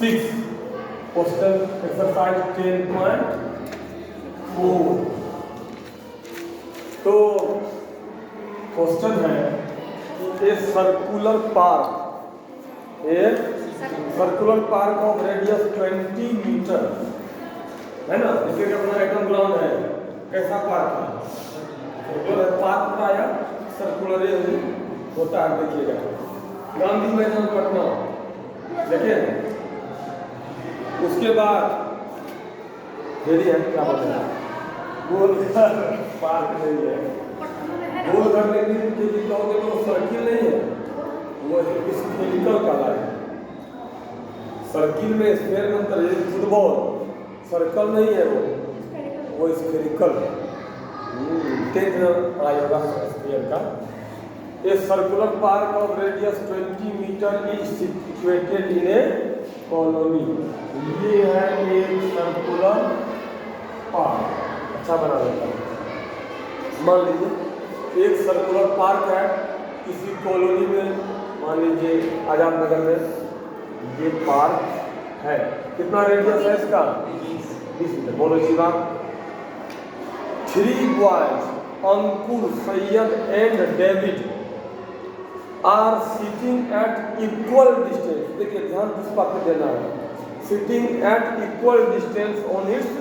6 question exercise 10.4। तो question है कि circular park of radius 20 metre है ना, जैसे कि अपना एटम ग्राउंड है, कैसा पार्क है, सर्कुलर पार्क आया, सर्कुलर होता है। देखिएगा गांधी मैदान पटना, देखिए उसके बाद देरी है, क्या बोलते हैं, गोलघर पार्क नहीं है, गोलघर लेकिन जो कहोगे तो सर्किल नहीं है, वो स्फेरिकल काला है। सर्किल में स्फेयर में अंतर है, फुटबॉल सर्कल नहीं है, वो स्फेरिकल है। पढ़ाई होगा स्फेयर का। A circular park of radius 20 metre is situated in a colony. ये है एक सर्कुलर पार्क, अच्छा बना देता है। मान लीजिए एक सर्कुलर पार्क है किसी कॉलोनी में, मान लीजिए आजाद नगर में ये पार्क है। कितना रेडियस है इसका? 20 मीटर। बोलो जी बात। 3 boys Ankur, Syed and David are sitting at equal distance. देखिए ध्यान किस बात पे देना है, sitting at equal distance on its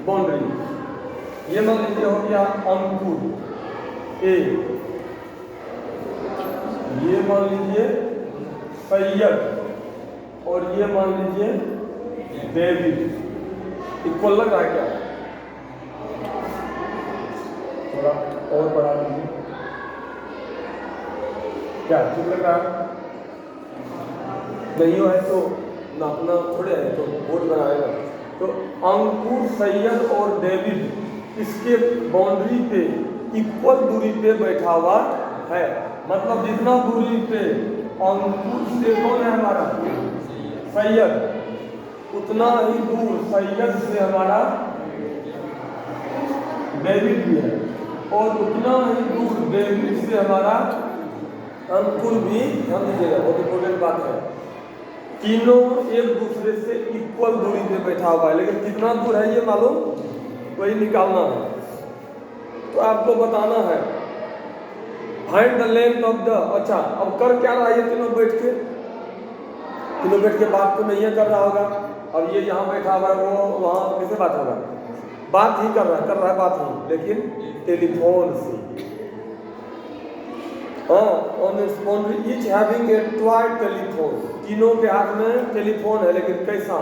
boundary. ये मान लीजिए हो गया अंकुर ए, ये मान लीजिए सैयद और ये मान लीजिए डेविड। इक्वल लग रहा है क्या? थोड़ा और बढ़ा दीजिए, क्या ठीक लग रहा है? नहीं है तो नापना थोड़े है, तो बोर्ड बनाएगा। तो अंकुर, सैयद और डेविड इसके बाउंड्री पे इक्वल दूरी पे बैठा हुआ है। मतलब जितना दूरी पे अंकुर से कौन है हमारा सैयद, उतना ही दूर सैयद से हमारा डेविड भी है, और उतना ही दूर डेविड से हमारा अंकुर भी। ध्यान दीजिएगा, बहुत इंपॉर्टेंट बात है। तीनों एक दूसरे से इक्वल दूरी पे बैठा हुआ है, लेकिन कितना दूर है ये मालूम, वही निकालना है। तो आपको बताना है find the length of the. अच्छा अब कर क्या रहा है ये तीनों बैठ के? तीनों बैठ के बात तो नहीं है कर रहा होगा। अब ये यहाँ बैठा हुआ है, वो वहाँ कैसे बात होगा? बात ही कर रहा है बात ही, लेकिन टेलीफोन से। हाँ, on its boundary each having a toy telephone. तीनों के हाथ में टेलीफोन है, लेकिन कैसा?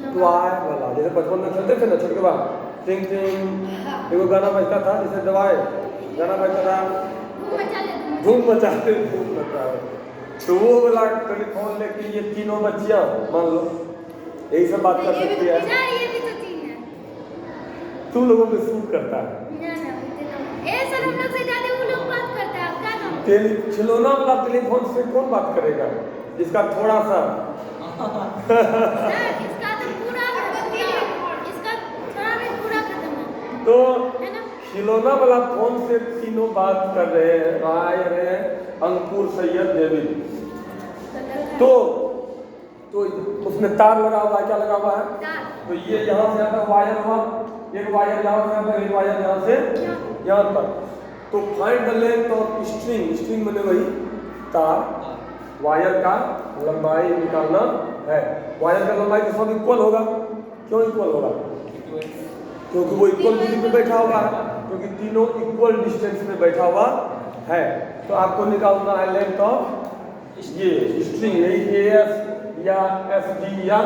टॉय वाला, जैसे बचपन में खेलते थे ना छोटे के बाद, टिंग टिंग एगो गाना बजता था, जैसे दवाई गाना बजता था, धूम मचाते तो वो वाला टेलीफोन लेके ये तीनों बच्चियां मान लो यही सब बात कर सकती है। तुम लोगों पे सूट करता है, खिलौना वाला टेलीफोन से कौन बात करेगा जिसका थोड़ा सा तो खिलौना वाला फोन से तीनों बात कर रहे हैं, अंकुर, सैयद, डेविड। तो उसमें तार लगा हुआ है, क्या लगा हुआ है? तो ये यहाँ से आता वायर हुआ, एक वायर यहाँ से आता, एक वायर यहाँ से यहाँ तक। तो find the length of string. String मैंने वही तार, वायर का लंबाई निकालना है। वायर का लंबाई तो सब इक्वल होगा। क्यों इक्वल होगा? क्योंकि वो इक्वल दूरी पे बैठा हुआ है, क्योंकि तीनों इक्वल डिस्टेंस में बैठा हुआ है। तो आपको निकालना है लेंथ ऑफ ये स्ट्रिंग, यही एस या एस डी या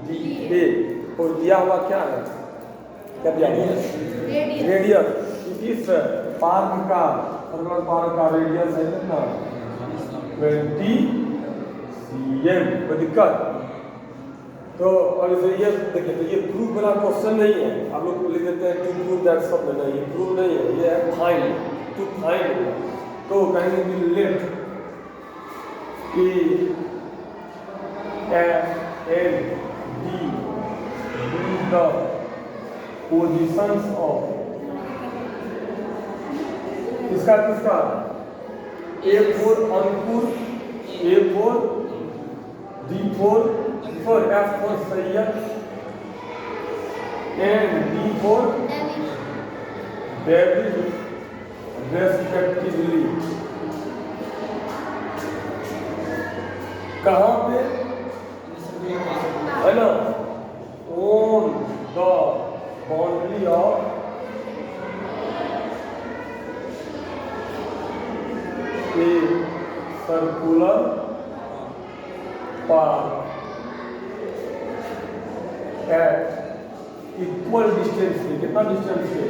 डी ए। और दिया हुआ क्या है? क्या दिया हुआ? रेडियस। इस पार्क का रेडियस है कितना? 20 cm। कोई दिक्कत? तो और ये देखिए, तो ये प्रूफ वाला क्वेश्चन नहीं है। आप लोग लिख देते हैं टू प्रूव दैट सब में, नहीं, ये प्रूफ नहीं है, ये है फाइंड, टू फाइंड। तो कहेंगे कि late E F N D be the positions of इसका A4 Ankur, A4 D4 for F for Sayyid and D for David respectively. कहाँ पे है ना? On the boundary of a circular path at equal distance पे, कितना distance पे?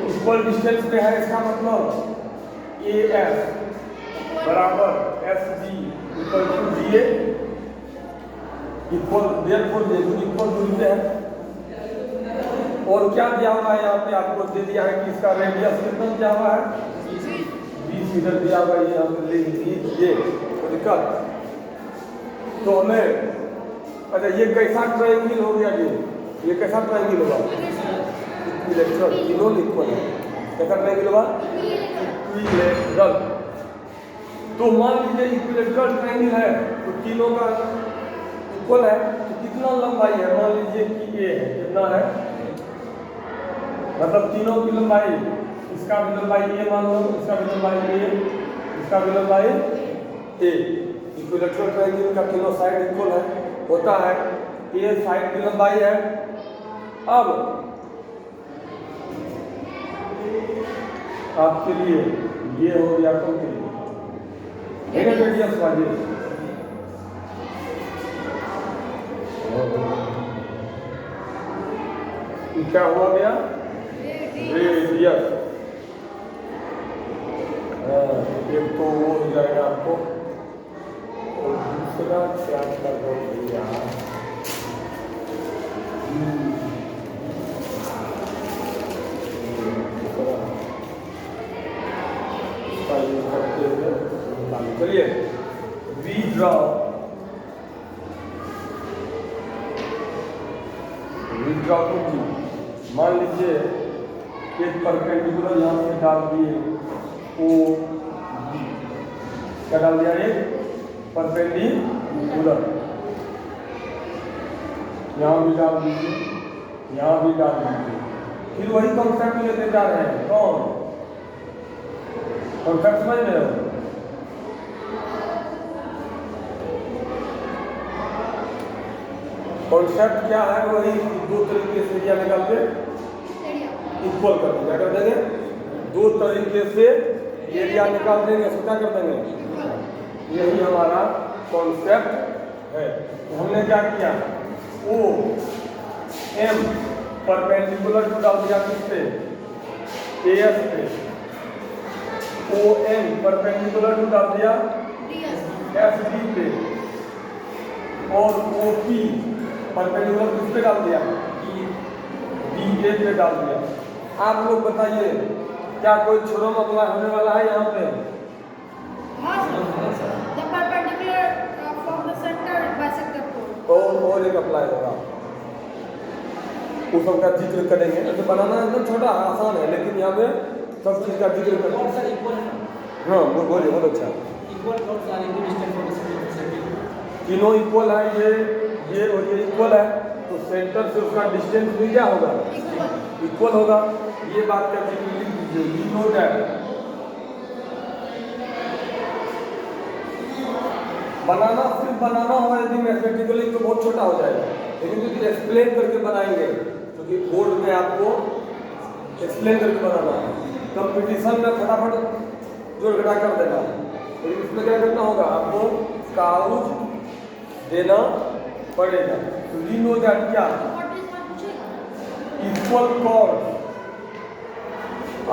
Equal distance पे है, इसका मतलब AF बराबर SG equal to DA equal, therefore ये इक्वल दूरी पे है। और क्या दिया हुआ है यहाँ पे? आपको दे दिया है कि इसका रेडियस कितना दिया हुआ है? 20 मीटर दिया हुआ है। यहाँ पे लिख दीजिए, तो दिक्कत तो हमें, अच्छा ये कैसा ट्रायंगल हो गया? ये कैसा ट्रायंगल होगा? इक्विलैटरल, तीनों इक्वल है। कैसा ट्रायंगल होगा? इक्विलैटरल। तो मान लीजिए इक्विलैटरल ट्रायंगल है तो तीनों का इक्वल है, तो कितना लंबाई है? मान लीजिए कि ये है, कितना है? मतलब तीनों की लंबाई, इसका भी लंबाई ए मान लो, इसका भी लंबाई ए, इसका भी लंबाई ए। इक्विलैटरल ट्रायंगल का तीनों साइड इक्वल है, होता है। ए साइड की लंबाई है। अब आपके लिए ये हो गया कंप्लीट, रेडियस वाली। क्या हुआ गया? रेडियस। एक तो वो हो जाएगा आपको, और दूसरा क्या कर भैया? चलिए वी ड्रॉ कीजिए। मान लीजिए एक परपेंडिकुलर यहाँ से डाल दिए ओ बी, क्या डाल दिया? एक परपेंडिकुलर, यहाँ भी डाल दीजिए, यहाँ भी डाल दीजिए। फिर वही कॉन्सेप्ट लेते जा रहे हैं। कौन कॉन्सेप्ट समझ रहे हो? कॉन्सेप्ट क्या है? वही दो तरीके से एरिया निकाल के इक्वल कर देंगे। क्या कर देंगे? दो तरीके से एरिया निकाल देंगे, तो क्या कर देंगे? यही हमारा कॉन्सेप्ट है। तो हमने क्या किया? ओ एम परपेंडिकुलर टू डाल दिया किस पे? एस पे। ओ एम परपेंडिकुलर टू डाल दिया एस डी पे। और ओ पी परपेंडिकुलर किस पे डाल दिया? डी ए पे डाल दिया। आप लोग बताइए, क्या कोई थ्योरम अप्लाई होने वाला है यहाँ पे? और एक अप्लाई होगा, उस सबका जिक्र करेंगे। तो बनाना एकदम छोटा आसान है, लेकिन यहाँ पे सब चीज का जिक्र करेंगे। हाँ बोलिए, बहुत अच्छा। तीनों इक्वल है, ये और ये इक्वल है, तो सेंटर से उसका डिस्टेंस भी क्या होगा? इक्वल होगा। ये बात का जिक्र लिख दीजिए। वी नो दैट बनाना, सिर्फ बनाना होगा यदि मैथमेटिकली तो बहुत छोटा हो जाएगा, लेकिन यदि एक्सप्लेन करके बनाएंगे, क्योंकि बोर्ड में आपको एक्सप्लेन करके बनाना है। कंपटीशन में फटाफट जोड़ घटा कर देना, लेकिन इसमें क्या करना होगा? आपको काउज देना पड़ेगा। तो वी नो दैट क्या? Equal chord.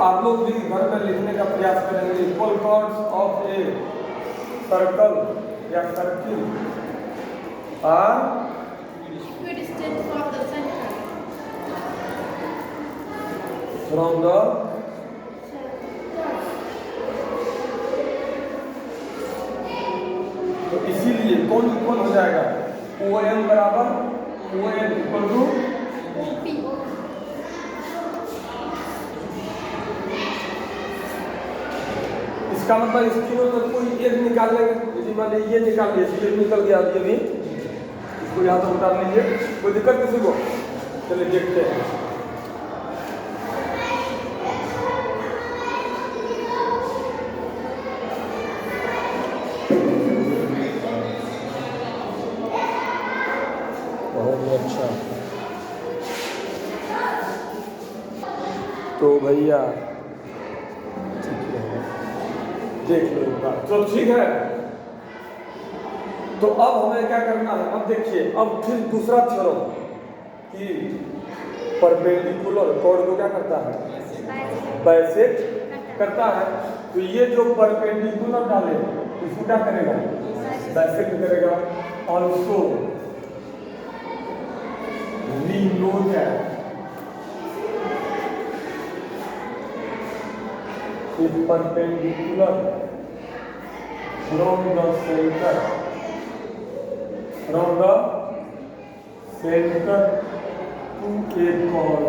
आप लोग भी घर में लिखने का प्रयास करेंगे। Equal chords of a circle या सर्किल आर फ्रॉम द तो इसीलिए कौन इक्वल हो जाएगा? ओ एम बराबर ओ एम इक्वल टू इसका मतलब इस तीनों में कोई एक निकाल लेंगे। यदि मान लीजिए ये निकाल लिया, ये निकल गया, ये भी इसको यहाँ से उतार लीजिए, कोई दिक्कत किसी को? चलिए देखते हैं। बहुत ही अच्छा। तो भैया ठीक है, देख लो एक बार, तो ठीक है। तो अब हमें क्या करना है? अब देखिए, अब फिर दूसरा थ्योरम कि परपेंडिकुलर कॉर्ड को क्या करता है? बाइसेक्ट करता है। तो ये जो परपेंडिकुलर डाले इसको क्या करेगा? बाइसेक्ट करेगा। Also we know that if perpendicular from the center to a chord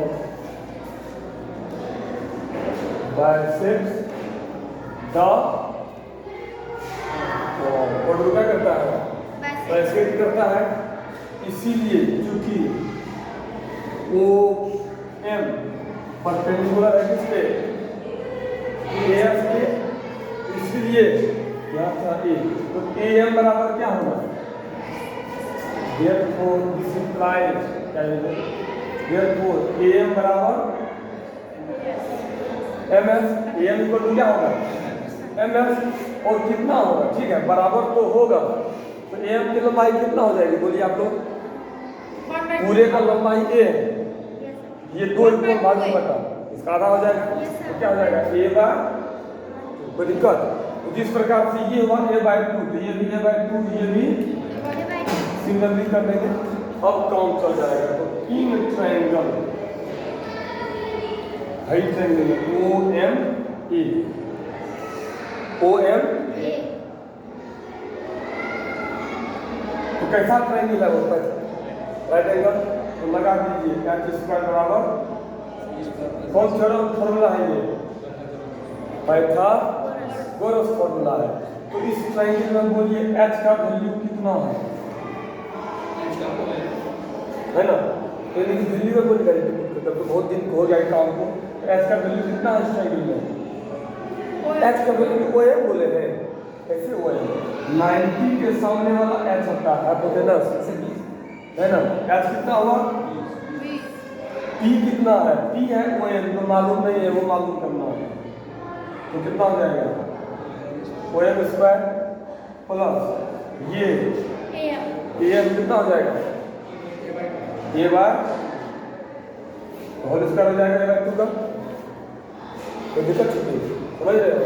bisects the chord क्या करता है? बाइसेक्ट करता है। इसीलिए क्योंकि ओ एम परपेंडिकुलर है किस पे? एएम पे, इसलिए क्या था ए, तो एएम बराबर क्या होगा? therefore this implies क्या है? therefore एएम बराबर एमएस। एएम इक्वल टू क्या होगा? एमएस। और कितना होगा? ठीक है, बराबर तो होगा। तो एएम की लंबाई कितना हो जाएगी? बोलिए आप लोग। पूरे का लंबाई ए है, ये 2 इक्वल भाग में बटा, इसका आधा हो जाएगा। तो क्या हो जाएगा? ए बाय, कोई दिक्कत? तो जिस प्रकार से ये हुआ a/2, तो ये भी a/2, ये भी सिमिलरली कर देंगे। अब काम चल जाएगा। तो in triangle high triangle OMA, तो कैसा ट्रायंगल है वो? Right angle. तो लगा दीजिए h² बराबर कौन सा फॉर्मूला है? ये पाइथागोरस फॉर्मूला है। तो इस ट्रायंगल में बोलिए h का वैल्यू कितना है ना? तो यदि वैल्यू में बोलिएगा तो बहुत दिन हो गया काम को। h का वैल्यू कितना है इस ट्रायंगल में? h का वैल्यू OM बोले हैं, कैसे OM? 90 के सामने वाला h होता है हाइपोटेनस, है ना? h कितना हुआ? P कितना है? P है OM, तो मालूम नहीं है, वो मालूम करना है। तो कितना हो जाएगा? OM² प्लस ये AM कितना हो जाएगा? A बार होल स्क्वायर हो जाएगा A/2 का। तो दिक्कत नहीं, समझ रहे हो?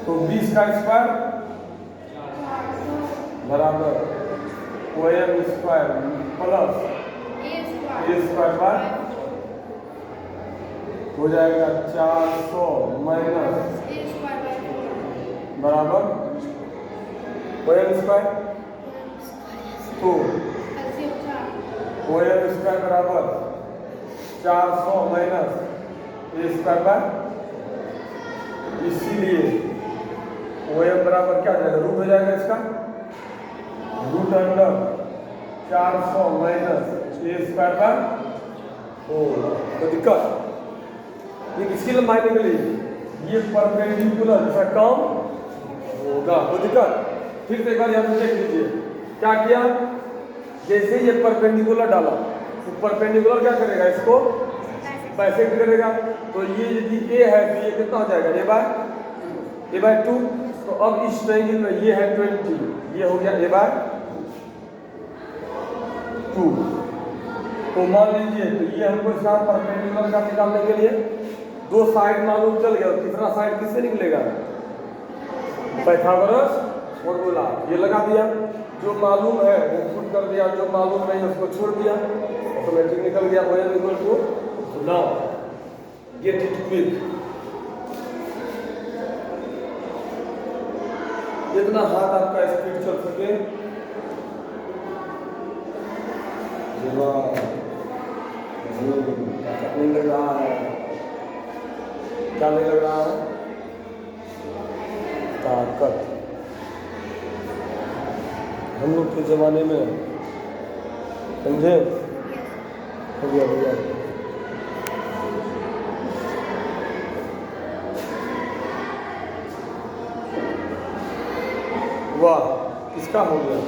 तो 20² बराबर OM² प्लस A² बार हो जाएगा 400 माइनस बराबर OM²। तो OM² बराबर 400 माइनस A² बार, इसीलिए OM बराबर क्या हो जाएगा? रूट हो जाएगा इसका, रूट अंडर 400 माइनस A² बार। तो दिक्कत ये किसकी लंबाई निकली? ये परपेंडिकुलर जैसा काम होगा। तो दिक्कत फिर से एक बार यहाँ से देख लीजिए क्या किया। जैसे ये परपेंडिकुलर डाला तो परपेंडिकुलर क्या करेगा? इसको बाइसेक्ट करेगा। तो ये यदि ए है तो ये कितना हो जाएगा? a/2। तो अब इस ट्रायंगल में ये है 20, ये हो गया a/2। तो मान लीजिए, तो ये हमको इसका परपेंडिकुलर का निकालने के लिए 2 साइड मालूम चल गया। तीसरा साइड किससे निकलेगा? Pythagoras formula. ये लगा दिया, जो मालूम है वो खुद कर दिया, जो मालूम नहीं उसको छोड़ दिया, ऑटोमेटिक निकल गया। OM equal to, now get it quick. जितना हाथ आपका स्पीड चल सके। नहीं लग रहा है, क्या नहीं लग रहा है? ताकत। हम लोग के ज़माने में, समझे? हो गया भैया। वाह, किसका हो गया?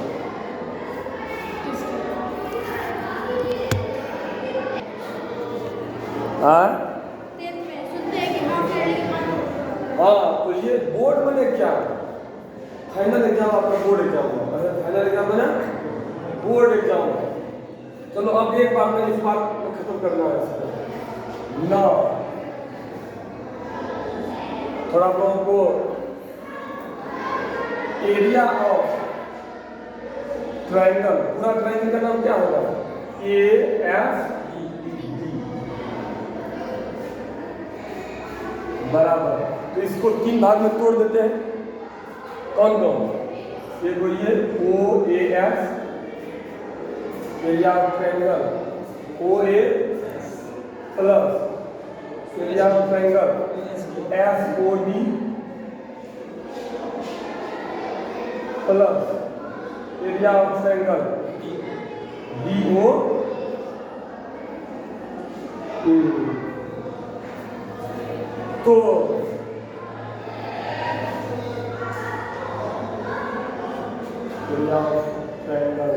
हाँ, तो ये बोर्ड बने क्या? फाइनल एग्जाम आपका बोर्ड एग्जाम होगा। फाइनल एग्जाम बना बोर्ड एग्जाम है। चलो अब एक बार में इस बार खत्म करना है ना, थोड़ा आप लोगों को एरिया ऑफ ट्रायंगल, पूरा ट्रायंगल का नाम क्या होगा? AFD बराबर। तो इसको 3 भाग में तोड़ देते हैं। कौन कौन? ये बोलिए OAS, area of triangle, OA plus area of triangle FOD plus area of triangle DO। तो area of triangle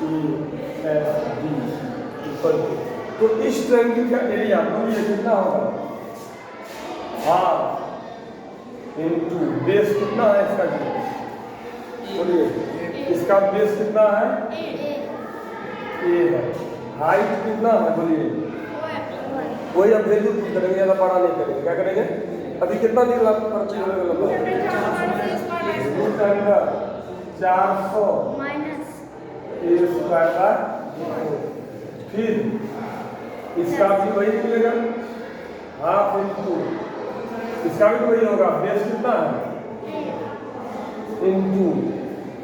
EFD equal to, तो इस ट्रायंगल का एरिया बोलिए कितना होगा? हाफ इनटू बेस कितना है इसका? बोलिए इसका बेस कितना है? A है। हाइट कितना है? बोलिए वही अब वैल्यू करेंगे, ज़्यादा बड़ा नहीं करेंगे। क्या करेंगे? अभी कितना निकला पर्ची होने का नंबर? 400 minus A square. फिर इसका भी वही मिलेगा, हाफ इनटू इसका भी वही होगा। बेस कितना है? इनटू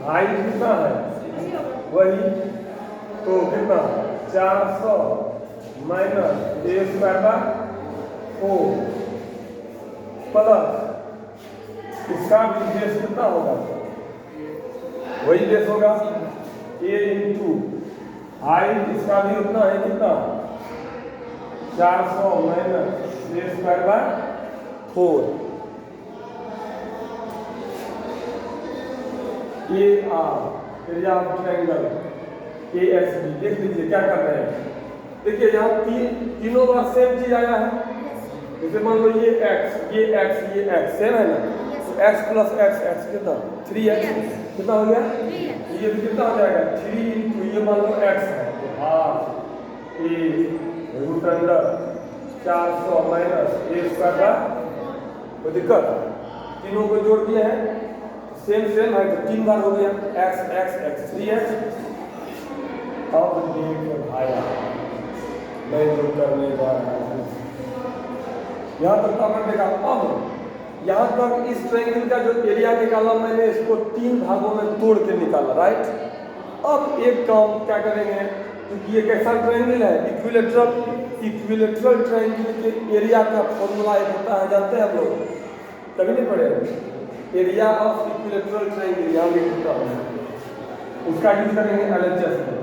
हाइट कितना है? वही, तो कितना? 400 माइनस A स्क्वायर 4 प्लस इसका भी बेस कितना होगा? वही बेस होगा A इंटू हाइट, इसका भी उतना है कितना? 400 minus A square 4। Area of triangle ASB देख लीजिए क्या कर रहे हैं। देखिए यहाँ तीनों बार सेम चीज आया है। जैसे मान लो ये x, ये x सेम है ना, तो x प्लस x कितना? 3x कितना हो गया? ये भी कितना हो जाएगा? 3 इंटू ये मान लो x है, तो half A root under 400 minus A square. कोई दिक्कत? तीनों को जोड़ दिए हैं, सेम है तो 3 बार हो गया x 3x। अब देख भाया मैं जो करने जा रहा हूँ, यहाँ तक आपने देखा। अब यहाँ तक इस ट्रायंगल का जो एरिया निकाला मैंने, इसको 3 भागों में तोड़ के निकाला, राइट। अब एक काम क्या करेंगे, क्योंकि ये कैसा ट्रायंगल है? इक्विलेटरल ट्रायंगल के एरिया का फॉर्मूला एक होता है, जानते हैं आप लोग? कभी नहीं पढ़े? एरिया ऑफ इक्विलेटरल ट्रायंगल यहाँ भी होता है, उसका यूज करेंगे LHS में।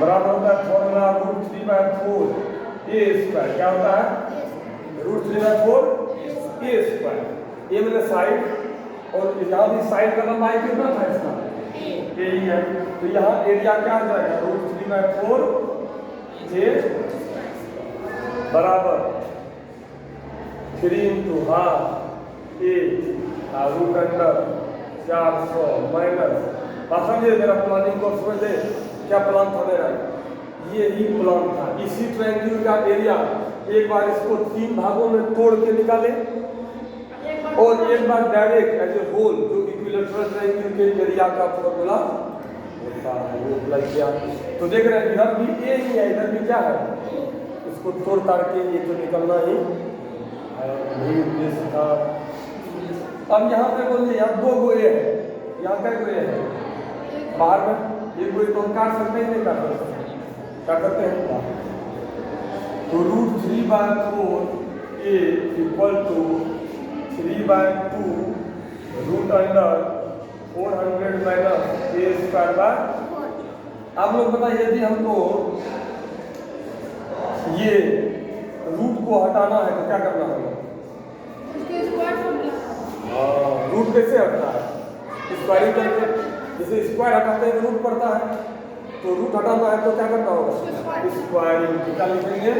बराबर होता है फॉर्मूला √3/4 A स्क्वायर। क्या होता है? √3/4 A स्क्वायर। ये मैंने साइड, और यहाँ भी साइड का लंबाई कितना था इसका? A ही है, तो यहाँ एरिया क्या आ जाएगा? √3/4 A बराबर 3 into half A root under 400 minus. बात समझे? मेरा प्लानिंग को समझ ले, क्या प्लान था मेरा? ये ही प्लान था। इसी ट्रायंगल का एरिया एक बार इसको 3 भागों में तोड़ के निकाले, और एक बार डायरेक्ट एज ए होल जो इक्विलेटरल ट्रायंगल के एरिया का फॉर्मूला होता है वो अप्लाई किया। तो देख रहे हैं इधर भी A ही है, इधर भी क्या है? इसको तोड़ ताड़ के ये तो निकलना ही वही उद्देश्य था। अब यहाँ पे बोलिए, यहाँ 2 गोए हैं, यहाँ क्या गोए हैं? बाहर में ये गोए तो हम काट सकते हैं, नहीं काट सकते? क्या करते हैं? तो √3/4 A equal to 3/2 root under 400 minus A square by. आप लोग बताइए यदि हमको ये रूट को हटाना है तो क्या करना होगा? रूट कैसे हटता है? स्क्वायरिंग करके, जैसे स्क्वायर हटाते हैं तो रूट पड़ता है, तो रूट हटाना है तो क्या करना होगा? स्क्वायरिंग। क्या लिखेंगे?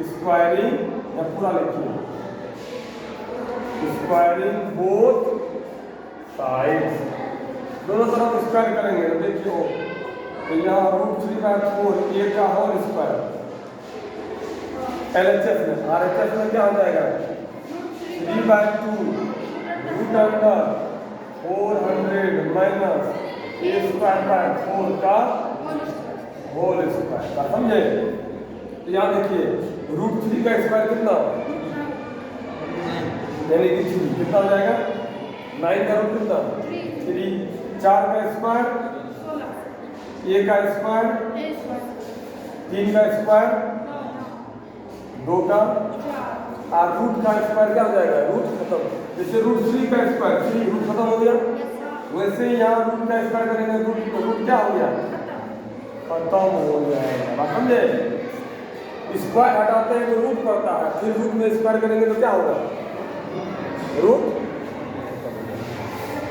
स्क्वायरिंग, या पूरा लिखिए, स्क्वायरिंग बोथ साइड्स, दोनों तरफ स्क्वायर करेंगे। देखिए तो यहाँ √3/4 ए का होल स्क्वायर, LHS में, RHS में क्या हो जाएगा? 3/2 root under 400 minus A square by 4 का होल स्क्वायर। समझे? यहाँ देखिए √3 का स्क्वायर कितना, यानी कि 3 कितना हो जाएगा? 9 का रूट कितना? 3। 4 का स्क्वायर, ए का स्क्वायर, 3 का स्क्वायर, 2 का, और रूट का स्क्वायर क्या हो जाएगा? रूट खत्म। जैसे √3 का स्क्वायर 3, रूट खत्म हो गया, वैसे यहाँ रूट का स्क्वायर करेंगे, रूट क्या हो गया? खत्म हो जाएगा। समझे? स्क्वायर हटाते हैं तो रूट पड़ता है, फिर रूट में स्क्वायर करेंगे तो क्या होगा? रूट।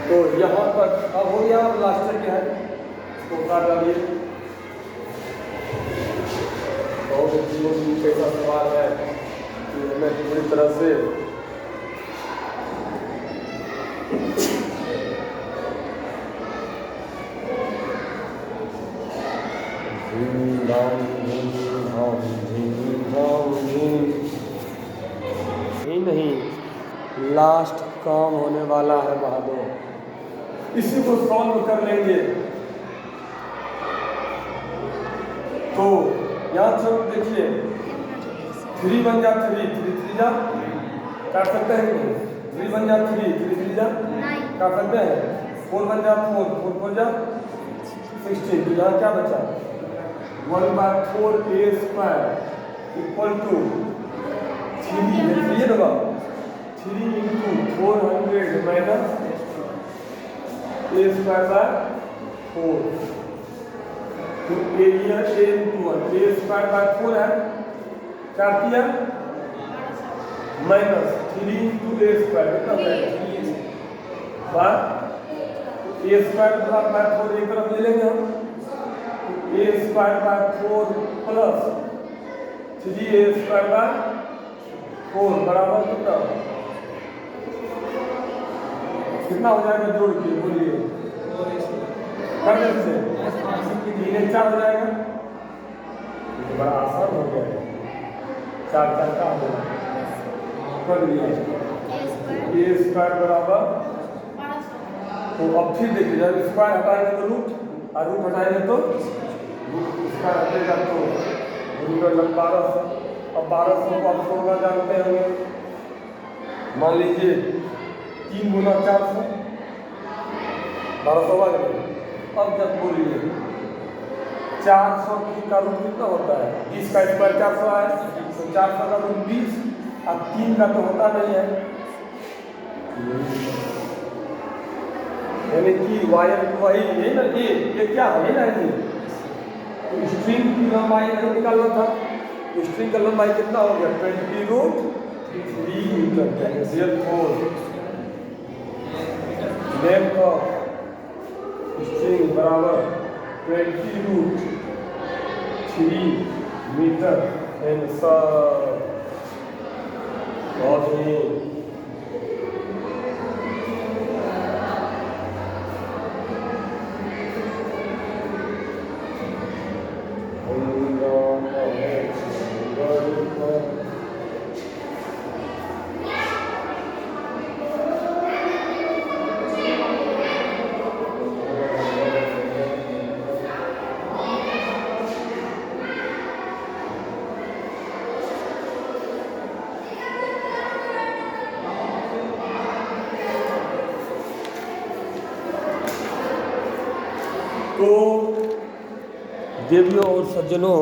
तो यहाँ पर अब हो गया। अब लास्ट क्या है, इसको काट डालिए। बहुत कैसा सवाल है कि हमें पूरी तरह से ही नहीं, लास्ट काम होने वाला है बहादुर। इसी को सॉल्व कर लेंगे तो यहाँ से देखिए 3 बन जा 3, 3 जा काट सकते हैं, 3 बन जा 3, 3 जा काट सकते हैं, 4 बन जा 4, 4 जा 16। तो यहाँ क्या बचा? 1/4 ए स्क्वायर इक्वल टू 3 होगा 3 × 400 माइनस ए स्क्वायर बाय 4। तो area A × 1 A square by 4 है, क्या किया? माइनस 3 × ए स्क्वायर कितना है? ए स्क्वायर बाय 4 एक तरफ ले लेंगे हम, a square by 4 plus 3 a square by 4 बराबर कितना हो जाएगा? जोड़ के बोलिए, कर देते 3 4 हो जाएगा। बड़ा आसान हो गया है, 4 4 का हो कर दिया। ए स्क्वायर बराबर, तो अब फिर देखिए जब स्क्वायर हटाएंगे तो रूट, और रूट हटाएंगे तो स्क्वायर हटेगा तो रूट 1200। अब 1200 को आप 16 जानते होंगे, मान लीजिए 3 × 400 1200 आ गए। अब जब बोलिए 400 का रूट कितना होता है? 20 का स्क्वायर 400 है, तो 400 का रूट 20, अब 3 का तो होता नहीं है, यानी कि वायर वही है ना, ये क्या है ना, ये तो स्ट्रिंग की लंबाई नहीं निकालना था, तो स्ट्रिंग का लंबाई कितना हो गया? 20√3 मीटर। लेंथ ऑफ स्ट्रिंग बराबर 20√3 मीटर। आंसर बहुत ही तो देवियों और सज्जनों,